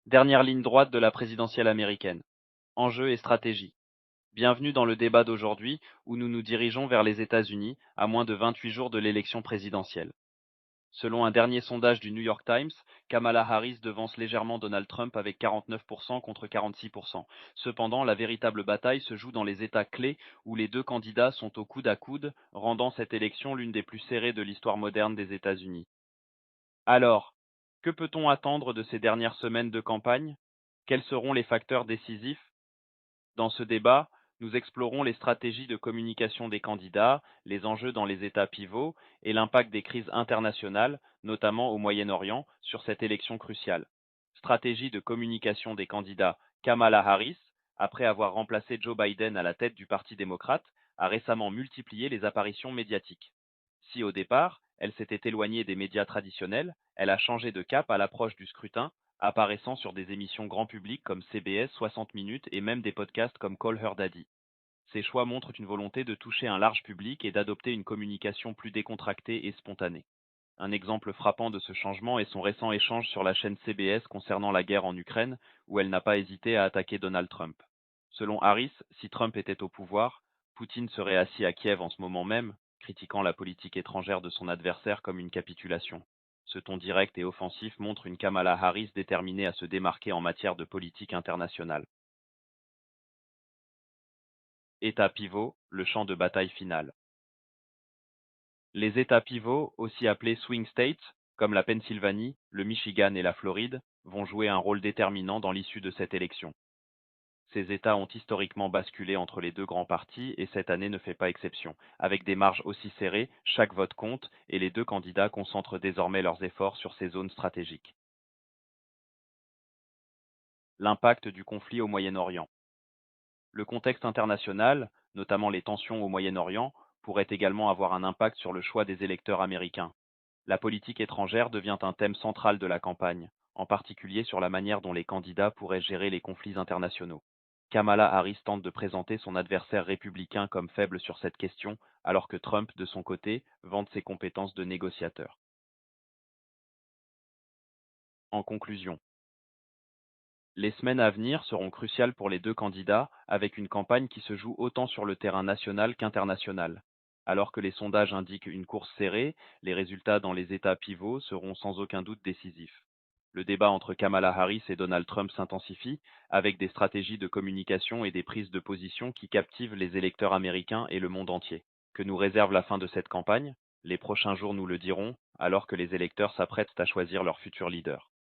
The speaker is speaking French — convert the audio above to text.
Dernière ligne droite de la présidentielle américaine. Enjeux et stratégie. Bienvenue dans le débat d'aujourd'hui où nous nous dirigeons vers les États-Unis à moins de 28 jours de l'élection présidentielle. Selon un dernier sondage du New York Times, Kamala Harris devance légèrement Donald Trump avec 49% contre 46%. Cependant, la véritable bataille se joue dans les États clés où les deux candidats sont au coude à coude, rendant cette élection l'une des plus serrées de l'histoire moderne des États-Unis. Alors, que peut-on attendre de ces dernières semaines de campagne? Quels seront les facteurs décisifs? Dans ce débat, nous explorons les stratégies de communication des candidats, les enjeux dans les États pivots et l'impact des crises internationales, notamment au Moyen-Orient, sur cette élection cruciale. Stratégie de communication des candidats: Kamala Harris, après avoir remplacé Joe Biden à la tête du Parti démocrate, a récemment multiplié les apparitions médiatiques. Si au départ, elle s'était éloignée des médias traditionnels, elle a changé de cap à l'approche du scrutin, apparaissant sur des émissions grand public comme CBS 60 Minutes et même des podcasts comme Call Her Daddy. Ces choix montrent une volonté de toucher un large public et d'adopter une communication plus décontractée et spontanée. Un exemple frappant de ce changement est son récent échange sur la chaîne CBS concernant la guerre en Ukraine, où elle n'a pas hésité à attaquer Donald Trump. Selon Harris, si Trump était au pouvoir, Poutine serait assis à Kiev en ce moment même, critiquant la politique étrangère de son adversaire comme une capitulation. Ce ton direct et offensif montre une Kamala Harris déterminée à se démarquer en matière de politique internationale. État pivot, le champ de bataille final. Les États pivots, aussi appelés swing states, comme la Pennsylvanie, le Michigan et la Floride, vont jouer un rôle déterminant dans l'issue de cette élection. Ces États ont historiquement basculé entre les deux grands partis et cette année ne fait pas exception. Avec des marges aussi serrées, chaque vote compte et les deux candidats concentrent désormais leurs efforts sur ces zones stratégiques. L'impact du conflit au Moyen-Orient. Le contexte international, notamment les tensions au Moyen-Orient, pourrait également avoir un impact sur le choix des électeurs américains. La politique étrangère devient un thème central de la campagne, en particulier sur la manière dont les candidats pourraient gérer les conflits internationaux. Kamala Harris tente de présenter son adversaire républicain comme faible sur cette question, alors que Trump, de son côté, vante ses compétences de négociateur. En conclusion, les semaines à venir seront cruciales pour les deux candidats, avec une campagne qui se joue autant sur le terrain national qu'international. Alors que les sondages indiquent une course serrée, les résultats dans les États pivots seront sans aucun doute décisifs. Le débat entre Kamala Harris et Donald Trump s'intensifie, avec des stratégies de communication et des prises de position qui captivent les électeurs américains et le monde entier. Que nous réserve la fin de cette campagne? Les prochains jours nous le diront, alors que les électeurs s'apprêtent à choisir leur futur leader.